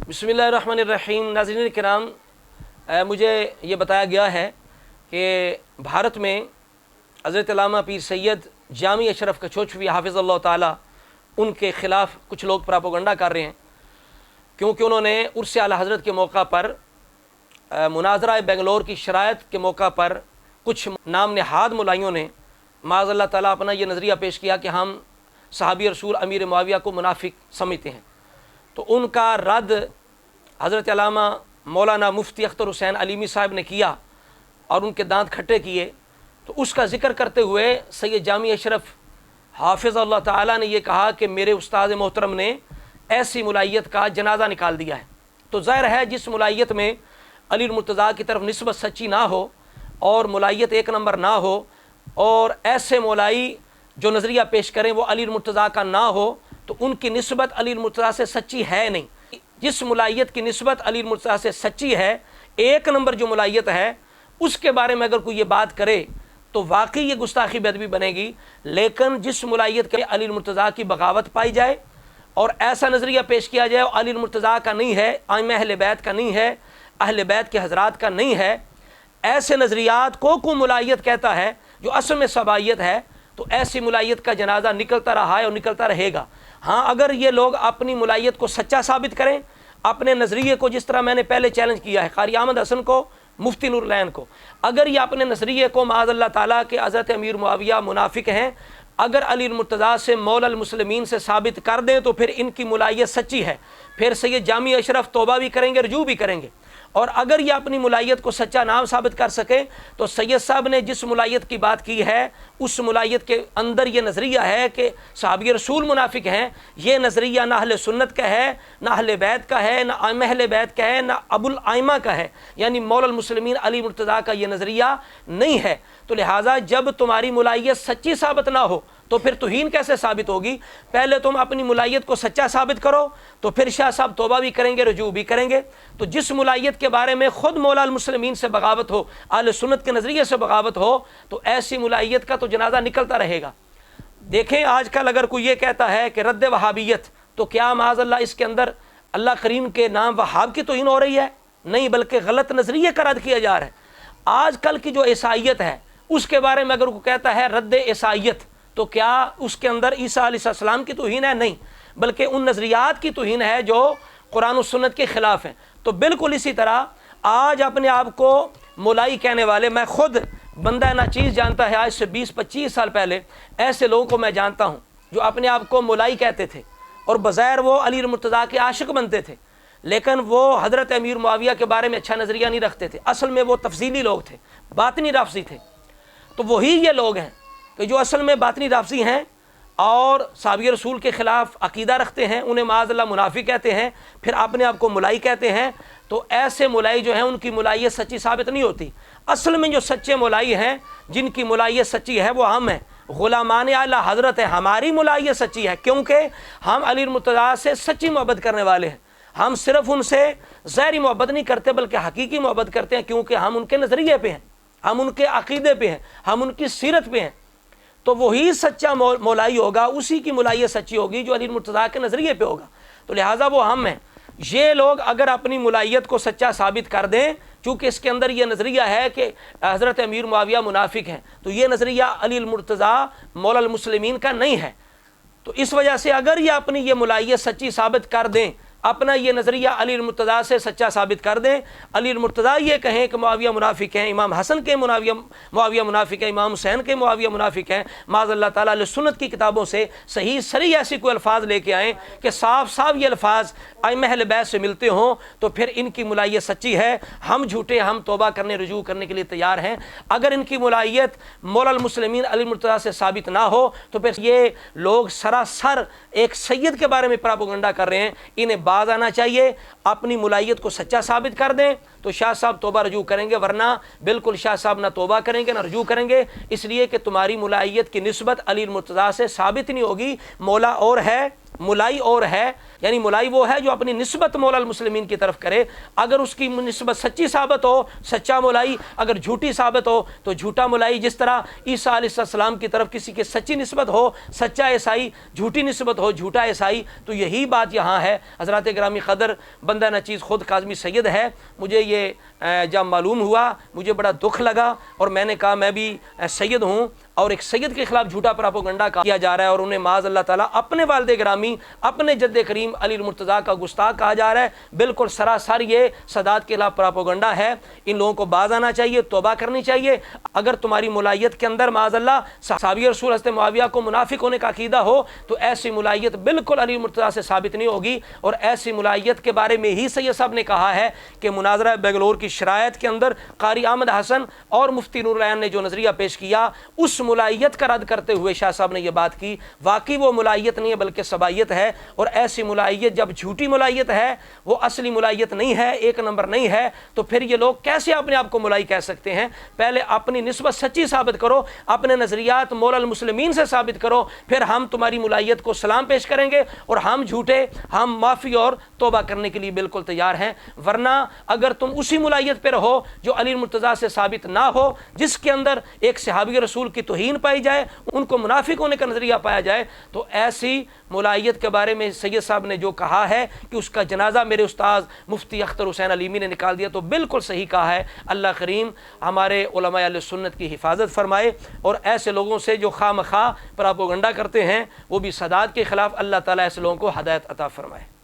बिस्मिल्लाहिर्रहमानिर्रहीम। नाज़रीन किराम, मुझे ये बताया गया है कि भारत में हज़रत अल्लामा पीर सैयद जामी अशरफ कचौचवी हाफ़िज़ल्लाह ताला उनके ख़िलाफ़ कुछ लोग प्रोपेगेंडा कर रहे हैं, क्योंकि उन्होंने उर्स आला हज़रत के मौका पर मुनाज़रा बेंगलोर की शराइत के मौका पर कुछ नाम नहाद मुलाइयों ने माज़अल्लाह ताला अपना ये नज़रिया पेश किया कि हम सहाबी रसूल अमीर मुआविया को मुनाफिक समझते हैं। तो उनका रद्द हज़रत अल्लामा मौलाना मुफ्ती अख्तर हुसैन अलीमी साहब ने किया और उनके दांत खट्टे किए। तो उसका ज़िक्र करते हुए सैयद जामी अशरफ हाफ़िज़ल्लाह ताला ने यह कहा कि मेरे उस्ताद मोहतरम ने ऐसी मुलायत का जनाजा निकाल दिया है। तो ज़ाहिर है जिस मुलायत में अली मुर्तज़ा की तरफ निस्बत सच्ची ना हो और मुलायत एक नंबर ना हो और ऐसे मौलाई जो नज़रिया पेश करें वो अली मुर्तज़ा का ना हो, तो उनकी निस्बत अली मुर्तज़ा से सच्ची है नहीं। जिस मुलायत की निस्बत अली मुर्तज़ा से सच्ची है, एक नंबर जो मुलायत है, उसके बारे में अगर कोई ये बात करे तो वाकई ये गुस्ताखी बेअदबी बनेगी। लेकिन जिस मुलायत के अली मुर्तज़ा की बगावत पाई जाए और ऐसा नज़रिया पेश किया जाए अली मुर्तज़ा का नहीं है, आइम्मा अहले बैत का नहीं है, अहले बैत के हज़रात का नहीं है, ऐसे नज़रियात को मुलायत कहता है जो असल में सबायत है, तो ऐसी मुलायत का जनाजा निकलता रहा है और निकलता रहेगा। हाँ, अगर ये लोग अपनी मुलायत को सच्चा साबित करें, अपने नज़रिए को, जिस तरह मैंने पहले चैलेंज किया है कारी अहमद हसन को, मुफ्ती नूरुलैन को, अगर ये अपने नज़रिए को माज़अल्लाह ताला के हज़रत अमीर मुआविया मुनाफिक हैं, अगर अली मुर्तज़ा से मौलल मुस्लिमीन से साबित कर दें तो फिर इनकी मुलायत सच्ची है। फिर सैयद जामी अशरफ तौबा भी करेंगे, रजू भी करेंगे। और अगर ये अपनी मुलायत को सच्चा नाम साबित कर सके तो सैयद साहब ने जिस मुलायत की बात की है उस मुलायत के अंदर ये नज़रिया है कि सहाबी रसूल मुनाफिक हैं, ये नज़रिया ना अहले सुन्नत का है, ना अहले बैत का है, ना आइम्मा अहले बैत का है, ना अबुल आइमा का है, यानी मौलल मुस्लिमीन अली मुर्तज़ा का ये नज़रिया नहीं है। तो लिहाजा जब तुम्हारी मुलायत सच्ची साबित ना हो तो फिर तौहीन कैसे साबित होगी? पहले तुम अपनी मुलायत को सच्चा साबित करो, तो फिर शाह साहब तौबा भी करेंगे, रजू भी करेंगे। तो जिस मुलायत के बारे में ख़ुद मौलाल मुस्लिमीन से बगावत हो, अहले सुन्नत के नज़रिए से बगावत हो, तो ऐसी मुलायत का तो जनाजा निकलता रहेगा। देखें, आजकल अगर कोई ये कहता है कि रद्द वहाबियत, तो क्या माज़अल्लाह इसके अंदर अल्लाह करीम के नाम वहाब की तौहीन हो रही है? नहीं, बल्कि गलत नज़रिए का रद्द किया जा रहा है। आजकल की जो ईसाईयत है उसके बारे में अगर कोई कहता है रद्द ईसाईयत, तो क्या उसके अंदर ईसा अलैहिस्सलाम की तौहीन है? नहीं, बल्कि उन नज़रियात की तौहीन है जो कुरान और सुन्नत के ख़िलाफ़ हैं। तो बिल्कुल इसी तरह आज अपने आप को मौलाई कहने वाले, मैं खुद बंदा नाचीज़ जानता है, आज से 20-25 साल पहले ऐसे लोगों को मैं जानता हूँ जो अपने आप को मौलाई कहते थे और बज़ाहिर वो अली मुर्तज़ा के आशिक बनते थे, लेकिन वो हज़रत अमीर मुआविया के बारे में अच्छा नज़रिया नहीं रखते थे। असल में वो तफसीली लोग थे, बातिनी राफ़ज़ी थे। तो वही ये लोग हैं कि जो असल में बातनी राफ़ज़ी हैं और सहाबी रसूल के ख़िलाफ़ अक़ीदा रखते हैं, उन्हें माज़अल्लाह मुनाफिक कहते हैं, फिर अपने आप को मुलाई कहते हैं। तो ऐसे मुलाई जो हैं उनकी मुलायत सच्ची साबित नहीं होती। असल में जो सच्चे मुलाई हैं, जिनकी मुलायत सच्ची है, वो हम हैं, ग़ुलामान आला हज़रत है। हमारी मुलायत सच्ची है क्योंकि हम अली मुर्तज़ा से सच्ची मोहब्बत करने वाले हैं। हम सिर्फ़ उनसे ज़ाहिरी मोहब्बत नहीं करते बल्कि हकीकी मोहब्बत करते हैं, क्योंकि हम उनके नज़रिए पे हैं, हम उनके अक़ीदे पे हैं, हम उनकी सीरत पे हैं। तो वही सच्चा मौलाई होगा, उसी की मुलायत सच्ची होगी जो अली मुर्तज़ा के नज़रिए पे होगा। तो लिहाजा वो हम हैं। ये लोग अगर अपनी मुलायत को सच्चा साबित कर दें, चूँकि इसके अंदर ये नज़रिया है कि हज़रत अमीर मुआविया मुनाफिक हैं, तो ये नज़रिया अली मुर्तज़ा मौलल मुस्लिमीन का नहीं है। तो इस वजह से अगर ये अपनी ये मुलायत सच्ची साबित कर दें, अपना ये नज़रिया अली मुर्तज़ा से सच्चा साबित कर दें, अली मुर्तज़ा ये कहें कि मुआविया मुनाफिक हैं, इमाम हसन के मुआविया मुनाफिक हैं, इमाम हुसैन के मुआविया मुनाफिक हैं, माज़अल्लाह ताला अहले सुन्नत की किताबों से सही सरी ऐसी कोई अल्फाज लेके आएँ कि साफ साफ ये अल्फाज आइम्मा अहले बैत से मिलते हों, तो फिर इनकी मुलायत सच्ची है। हम झूठे, हम तौबा करने, रजू करने के लिए तैयार हैं। अगर इनकी मुलायत मौलल मुस्लिमीन अली मुर्तज़ा से साबित ना हो तो फिर ये लोग सरासर एक सैयद के बारे में प्रोपेगेंडा कर रहे हैं। इन्हें बाज आना चाहिए, अपनी मुलायत को सच्चा साबित कर दें तो शाह साहब तौबा रजू करेंगे, वरना बिल्कुल शाह साहब ना तौबा करेंगे ना रजू करेंगे, इसलिए कि तुम्हारी मुलायत की निस्बत अली मुर्तज़ा से साबित नहीं होगी। मौला और है, ملائی اور ہے، یعنی ملائی وہ ہے جو اپنی نسبت مولا المسلمین کی طرف کرے، اگر اس کی نسبت سچی ثابت ہو سچا ملائی، اگر جھوٹی ثابت ہو تو جھوٹا ملائی۔ جس طرح عیسیٰ علیہ السلام کی طرف کسی کی سچی نسبت ہو سچا عیسائی، جھوٹی نسبت ہو جھوٹا عیسائی، تو یہی بات یہاں ہے۔ حضرات گرامی قدر، بندہ نچیز خود کاظمی سید ہے، مجھے یہ جب معلوم ہوا مجھے بڑا دکھ لگا، اور میں نے کہا میں بھی سید ہوں، اور ایک سید کے خلاف جھوٹا پراپوگنڈا کیا جا رہا ہے، اور انہیں معاذ اللہ تعالیٰ اپنے والد گرامی اپنے جد کریم علی المرتضیٰ کا گستاخ کہا جا رہا ہے۔ بالکل سراسر یہ سادات کے خلاف پراپوگنڈا ہے۔ ان لوگوں کو باز آنا چاہیے، توبہ کرنی چاہیے۔ اگر تمہاری ملائیت کے اندر معاذ اللہ صحابی رسول حضرت معاویہ کو منافق ہونے کا عقیدہ ہو تو ایسی ملائیت بالکل علی المرتضیٰ سے ثابت نہیں ہوگی، اور ایسی ملائیت کے بارے میں ہی سید صاحب نے کہا ہے کہ مناظرہ بنگلور کی شرائط کے اندر قاری احمد حسن اور مفتی نور العین نے جو نظریہ پیش کیا، اس ملائیت کا رد کرتے ہوئے شاہ صاحب نے یہ بات کی، واقعی وہ ملائیت نہیں ہے بلکہ سبائیت ہے، اور ایسی ملائیت جب جھوٹی ملائیت ہے، وہ اصلی ملائیت نہیں ہے، ایک نمبر نہیں ہے، تو پھر یہ لوگ کیسے اپنے آپ کو ملائی کہہ سکتے ہیں؟ پہلے اپنی نسبت سچی ثابت کرو، اپنے نظریات مولا المسلمین سے ثابت کرو، پھر ہم تمہاری ملائیت کو سلام پیش کریں گے، اور ہم جھوٹے، ہم معافی اور توبہ کرنے کے لیے بالکل تیار ہیں۔ ورنہ اگر تم اسی ملائیت پہ رہو جو علی المرتضیٰ سے ثابت نہ ہو، جس کے اندر ایک صحابی رسول کی توہین پائی جائے، ان کو منافق ہونے کا نظریہ پایا جائے، تو ایسی ملائیت کے بارے میں سید صاحب نے جو کہا ہے کہ اس کا جنازہ میرے استاذ مفتی اختر حسین علیمی نے نکال دیا، تو بالکل صحیح کہا ہے۔ اللہ کریم ہمارے علماء اہل سنت کی حفاظت فرمائے، اور ایسے لوگوں سے جو خواہ مخواہ پراپوگنڈا کرتے ہیں وہ بھی سادات کے خلاف، اللہ تعالیٰ ایسے لوگوں کو ہدایت عطا فرمائے۔